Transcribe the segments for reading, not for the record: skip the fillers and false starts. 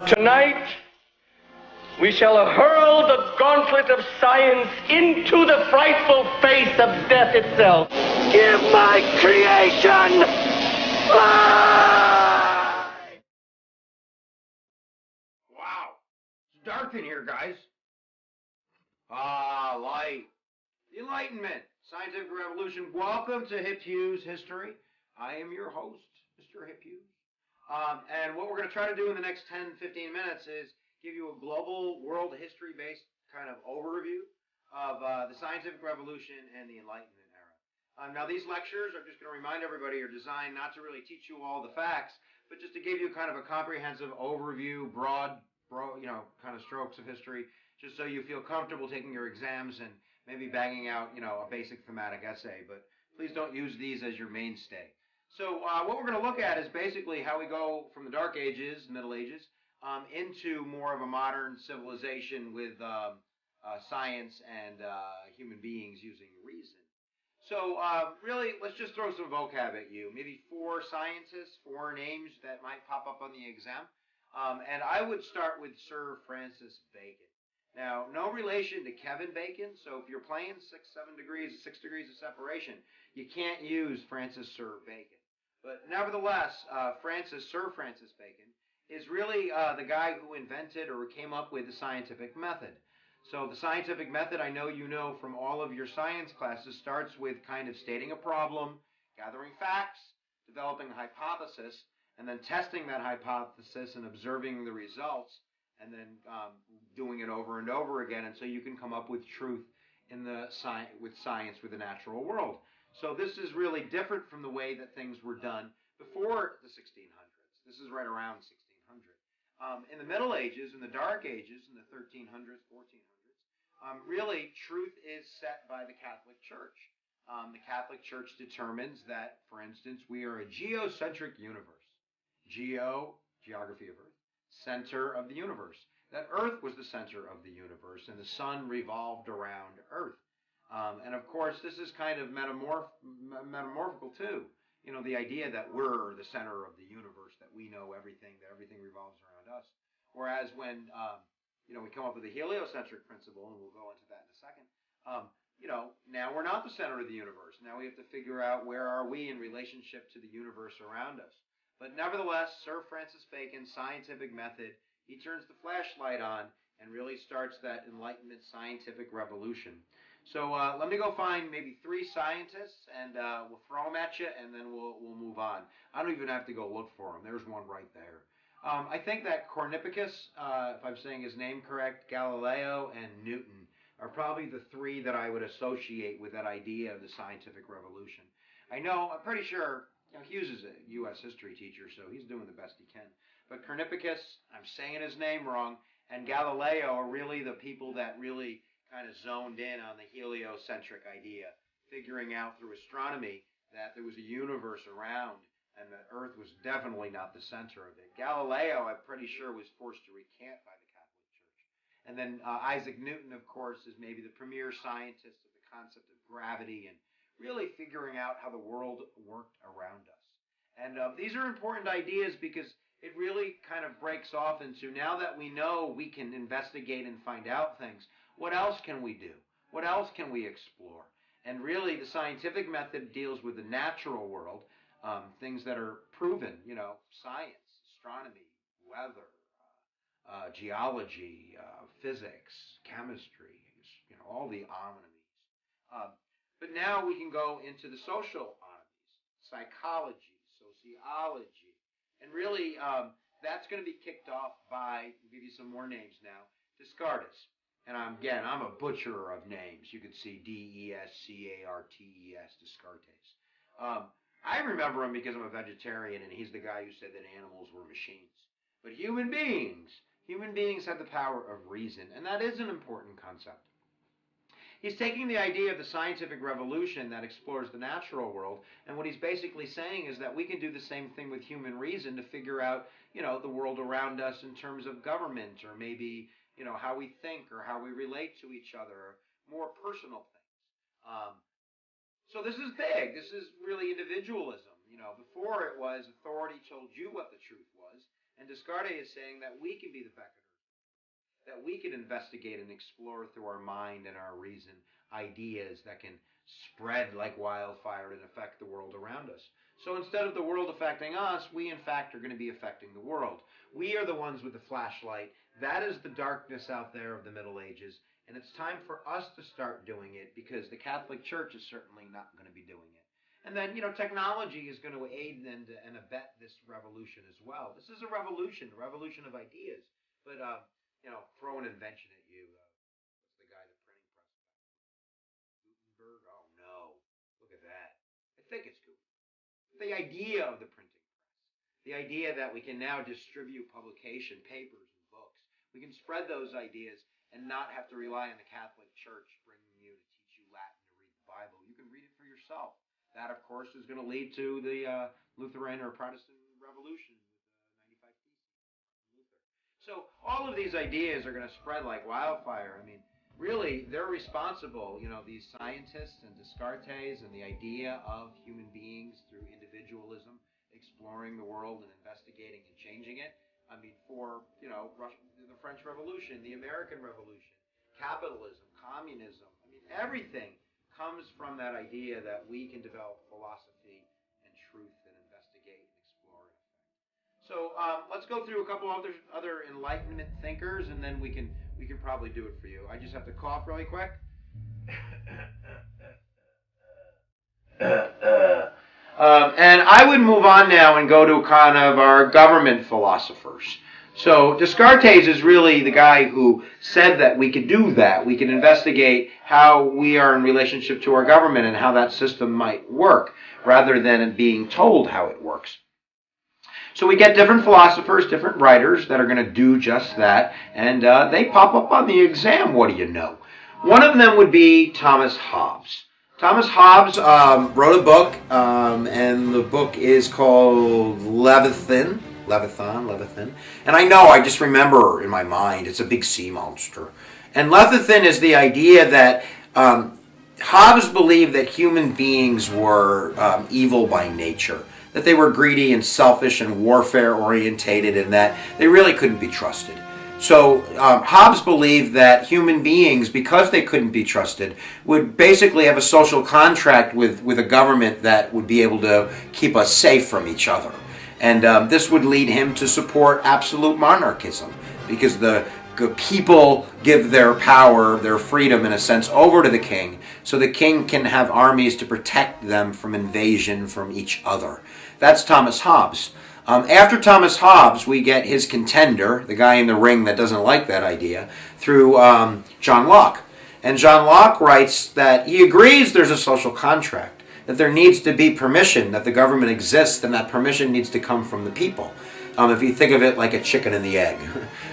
Tonight, we shall hurl the gauntlet of science into the frightful face of death itself. Give my creation life! Wow. It's dark in here, guys. Light. The Enlightenment. Scientific Revolution. Welcome to Hip Hughes History. I am your host, Mr. Hip Hughes. And what we're going to try to do in the next 10, 15 minutes is give you a global world history-based kind of overview of the scientific revolution and the Enlightenment era. Now, these lectures, I'm just going to remind everybody, are designed not to really teach you all the facts, but just to give you kind of a comprehensive overview, broad, kind of strokes of history, just so you feel comfortable taking your exams and maybe banging out, a basic thematic essay. But please don't use these as your mainstay. So what we're going to look at is basically how we go from the Dark Ages, Middle Ages, into more of a modern civilization with science and human beings using reason. So really, let's just throw some vocab at you. Maybe 4 scientists, 4 names that might pop up on the exam. And I would start with Sir Francis Bacon. Now, no relation to Kevin Bacon, so if you're playing 6 degrees of separation, you can't use Francis Sir Bacon. But nevertheless, Sir Francis Bacon is really the guy who invented or came up with the scientific method. So the scientific method, I know you know from all of your science classes, starts with kind of stating a problem, gathering facts, developing a hypothesis, and then testing that hypothesis and observing the results, and then doing it over and over again until you can come up with truth in the with the natural world. So this is really different from the way that things were done before the 1600s. This is right around 1600. In the Middle Ages, in the Dark Ages, in the 1300s, 1400s, really truth is set by the Catholic Church. The Catholic Church determines that, for instance, we are a geocentric universe. Geography of Earth, center of the universe. That Earth was the center of the universe and the sun revolved around Earth. And of course, this is kind of metamorphical too. The idea that we're the center of the universe, that we know everything, that everything revolves around us. Whereas when, we come up with the heliocentric principle, and we'll go into that in a second, now we're not the center of the universe. Now we have to figure out where are we in relationship to the universe around us. But nevertheless, Sir Francis Bacon's scientific method, he turns the flashlight on and really starts that Enlightenment scientific revolution. So let me go find maybe 3 scientists, and we'll throw them at you, and then we'll move on. I don't even have to go look for them. There's one right there. I think that Copernicus, if I'm saying his name correct, Galileo, and Newton are probably the 3 that I would associate with that idea of the scientific revolution. I'm pretty sure Hughes is a U.S. history teacher, so he's doing the best he can. But Copernicus, I'm saying his name wrong, and Galileo are really the people that really kind of zoned in on the heliocentric idea, figuring out through astronomy that there was a universe around and that Earth was definitely not the center of it. Galileo, I'm pretty sure, was forced to recant by the Catholic Church. And then Isaac Newton, of course, is maybe the premier scientist of the concept of gravity and really figuring out how the world worked around us. And these are important ideas because it really kind of breaks off into, now that we know we can investigate and find out things, what else can we do? What else can we explore? And really, the scientific method deals with the natural world, things that are proven, science, astronomy, weather, geology, physics, chemistry, all the onomies. But now we can go into the social onomies, psychology, sociology, and really that's going to be kicked off by, I'll give you some more names now, Descartes. And I'm a butcher of names. You could see Descartes, Descartes. I remember him because I'm a vegetarian, and he's the guy who said that animals were machines. But human beings have the power of reason, and that is an important concept. He's taking the idea of the scientific revolution that explores the natural world, and what he's basically saying is that we can do the same thing with human reason to figure out, the world around us in terms of government, or maybe, how we think or how we relate to each other, more personal things. So this is big. This is really individualism. Before it was authority told you what the truth was, And Descartes is saying that we can be the beckoners, that we can investigate and explore through our mind and our reason ideas that can spread like wildfire and affect the world around us. So instead of the world affecting us, we in fact are going to be affecting the world. We are the ones with the flashlight. That is the darkness out there of the Middle Ages. And it's time for us to start doing it, because the Catholic Church is certainly not going to be doing it. And then, technology is going to aid and abet this revolution as well. This is a revolution of ideas. But, throw an invention at you. What's the guy, the printing press? Gutenberg? Oh, no. Look at that. I think it's Gutenberg. The idea of the printing press. The idea that we can now distribute publication, papers, and books. We can spread those ideas and not have to rely on the Catholic Church bringing you to teach you Latin to read the Bible. You can read it for yourself. That, of course, is going to lead to the Lutheran or Protestant Revolution with 95 Theses. Luther. So all of these ideas are going to spread like wildfire. I mean, really, they're responsible, these scientists and Descartes and the idea of human beings through individualism, exploring the world and investigating and changing it. I mean, for, the French Revolution, the American Revolution, capitalism, communism, everything comes from that idea that we can develop philosophy and truth and investigate and explore. So let's go through a couple other Enlightenment thinkers, and then we can probably do it for you. I just have to cough really quick. And I would move on now and go to kind of our government philosophers. So Descartes is really the guy who said that we could do that. We can investigate how we are in relationship to our government and how that system might work, rather than being told how it works. So we get different philosophers, different writers that are going to do just that, and they pop up on the exam, what do you know? One of them would be Thomas Hobbes. Thomas Hobbes wrote a book, and the book is called Leviathan. And I just remember in my mind, it's a big sea monster. And Leviathan is the idea that Hobbes believed that human beings were evil by nature, that they were greedy and selfish and warfare orientated, and that they really couldn't be trusted. So Hobbes believed that human beings, because they couldn't be trusted, would basically have a social contract with a government that would be able to keep us safe from each other. And this would lead him to support absolute monarchism, because the people give their power, their freedom in a sense, over to the king, so the king can have armies to protect them from invasion from each other. That's Thomas Hobbes. After Thomas Hobbes, we get his contender, the guy in the ring that doesn't like that idea, through John Locke. And John Locke writes that he agrees there's a social contract, that there needs to be permission, that the government exists, and that permission needs to come from the people. If you think of it like a chicken and the egg.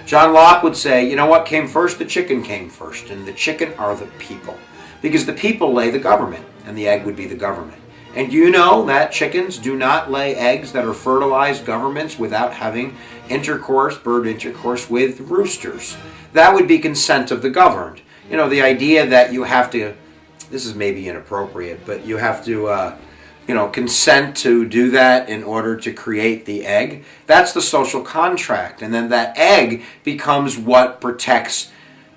John Locke would say, you know what came first? The chicken came first, and the chicken are the people. Because the people lay the government, and the egg would be the government. And you know that chickens do not lay eggs that are fertilized governments without having intercourse, bird intercourse with roosters. That would be consent of the governed. The idea that you have to, this is maybe inappropriate, but you have to, consent to do that in order to create the egg. That's the social contract. And then that egg becomes what protects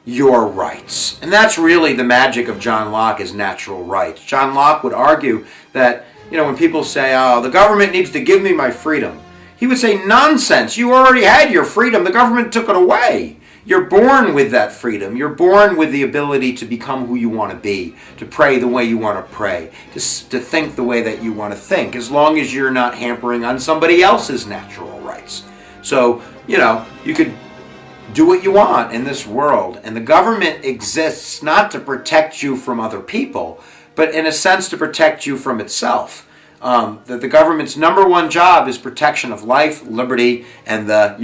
your rights. And that's really the magic of John Locke, is natural rights. John Locke would argue that, when people say, oh, the government needs to give me my freedom, he would say, nonsense, you already had your freedom, the government took it away. You're born with that freedom. You're born with the ability to become who you want to be, to pray the way you want to pray, to think the way that you want to think, as long as you're not hampering on somebody else's natural rights. So, you could do what you want in this world. And the government exists not to protect you from other people, but in a sense to protect you from itself. That the government's number one job is protection of life, liberty, and the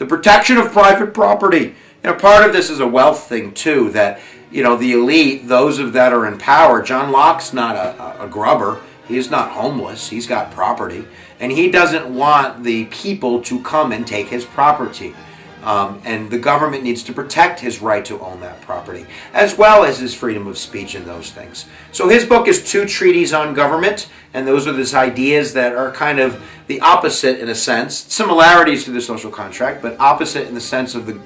protection of private property. Part of this is a wealth thing too, that, the elite, those that are in power, John Locke's not a grubber. He's not homeless. He's got property. And he doesn't want the people to come and take his property. And the government needs to protect his right to own that property, as well as his freedom of speech and those things. So his book is Two Treatises on Government, and those are these ideas that are kind of the opposite in a sense, similarities to the social contract, but opposite in the sense of the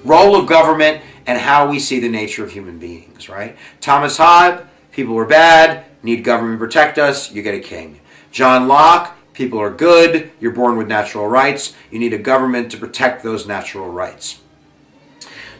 role of government and how we see the nature of human beings, right? Thomas Hobbes, people are bad, need government to protect us, you get a king. John Locke, people are good, you're born with natural rights, you need a government to protect those natural rights.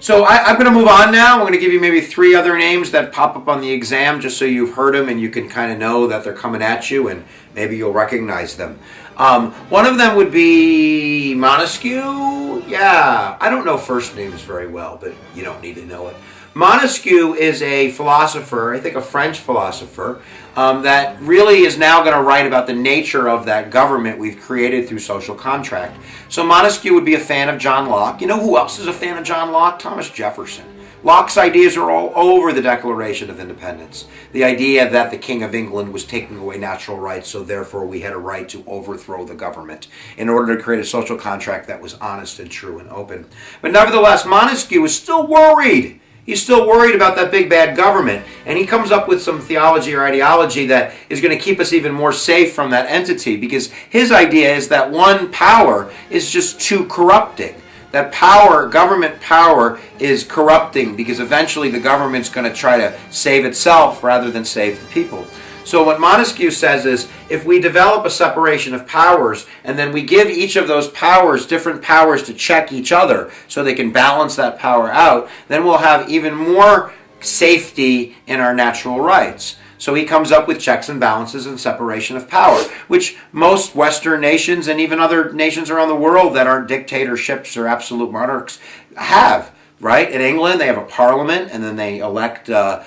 So I'm going to move on now. I'm going to give you maybe 3 other names that pop up on the exam just so you've heard them and you can kind of know that they're coming at you and maybe you'll recognize them. One of them would be Montesquieu. Yeah, I don't know first names very well, but you don't need to know it. Montesquieu is a philosopher, I think a French philosopher, that really is now going to write about the nature of that government we've created through social contract. So Montesquieu would be a fan of John Locke. You know who else is a fan of John Locke? Thomas Jefferson. Locke's ideas are all over the Declaration of Independence. The idea that the King of England was taking away natural rights, so therefore we had a right to overthrow the government in order to create a social contract that was honest and true and open. But nevertheless, Montesquieu is still worried. He's still worried about that big bad government, and he comes up with some theology or ideology that is going to keep us even more safe from that entity, because his idea is that one power is just too corrupting. That power, government power, is corrupting because eventually the government's going to try to save itself rather than save the people. So what Montesquieu says is, if we develop a separation of powers and then we give each of those powers different powers to check each other so they can balance that power out, then we'll have even more safety in our natural rights. So he comes up with checks and balances and separation of power, which most Western nations and even other nations around the world that aren't dictatorships or absolute monarchs have. Right? In England, they have a parliament, and then they elect the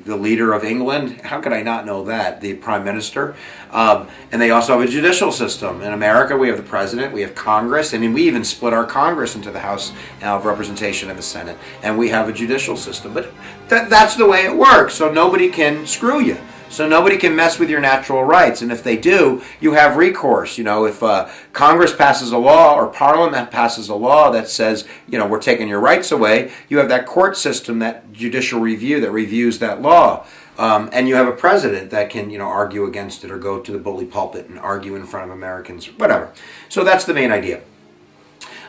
leader of England. How could I not know that? The prime minister. And they also have a judicial system. In America, we have the president, we have Congress, and we even split our Congress into the House of Representation and the Senate, and we have a judicial system. But that's the way it works, so nobody can screw you. So nobody can mess with your natural rights. And if they do, you have recourse. If Congress passes a law or Parliament passes a law that says, we're taking your rights away, you have that court system, that judicial review that reviews that law. And you have a president that can, argue against it or go to the bully pulpit and argue in front of Americans, whatever. So that's the main idea.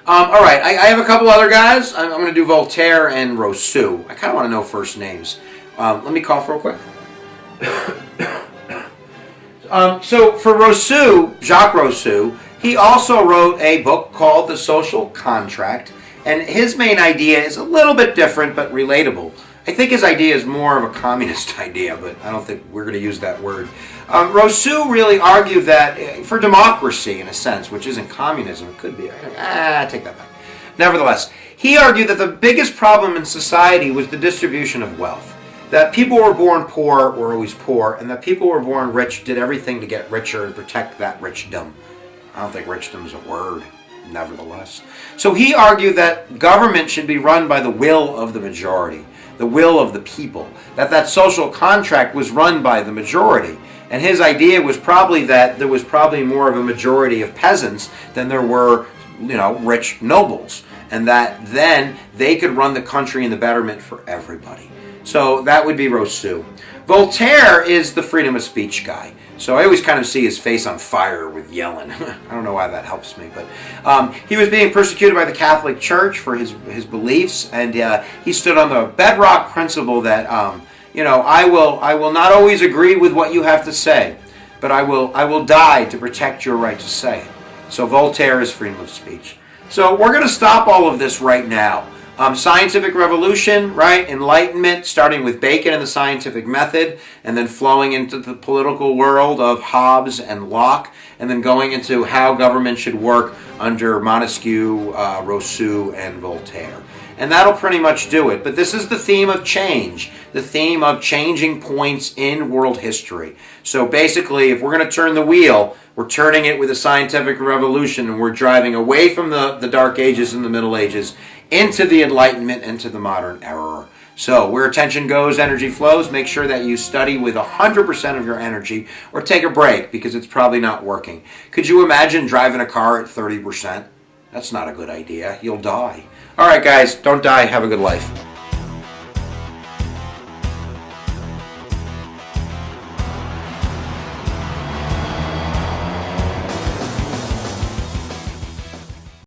All right, I have a couple other guys. I'm going to do Voltaire and Rousseau. I kind of want to know first names. Let me cough real quick. So for Rousseau, Jacques Rousseau, he also wrote a book called The Social Contract, and his main idea is a little bit different but relatable. I think his idea is more of a communist idea, but I don't think we're going to use that word. Rousseau really argued that for democracy, in a sense, which isn't communism, it could be. I take that back. Nevertheless, he argued that the biggest problem in society was the distribution of wealth. That people were born poor were always poor, and that people were born rich did everything to get richer and protect that richdom. I don't think richdom is a word, nevertheless. So he argued that government should be run by the will of the majority, the will of the people, that social contract was run by the majority. And his idea was probably that there was probably more of a majority of peasants than there were, rich nobles, and that then they could run the country in the betterment for everybody. So that would be Rousseau. Voltaire is the freedom of speech guy. So I always kind of see his face on fire with yelling. I don't know why that helps me, but he was being persecuted by the Catholic Church for his beliefs, and he stood on the bedrock principle that I will not always agree with what you have to say, but I will die to protect your right to say it. So Voltaire is freedom of speech. So we're going to stop all of this right now. Scientific revolution, right? Enlightenment, starting with Bacon and the scientific method, and then flowing into the political world of Hobbes and Locke, and then going into how government should work under Montesquieu, Rousseau, and Voltaire. And that'll pretty much do it. But this is the theme of change, the theme of changing points in world history. So basically, if we're going to turn the wheel, we're turning it with a scientific revolution, and we're driving away from the Dark Ages and the Middle Ages into the Enlightenment, into the modern era. So where attention goes, energy flows. Make sure that you study with 100% of your energy, or take a break because it's probably not working. Could you imagine driving a car at 30%? That's not a good idea. You'll die. All right, guys, don't die. Have a good life.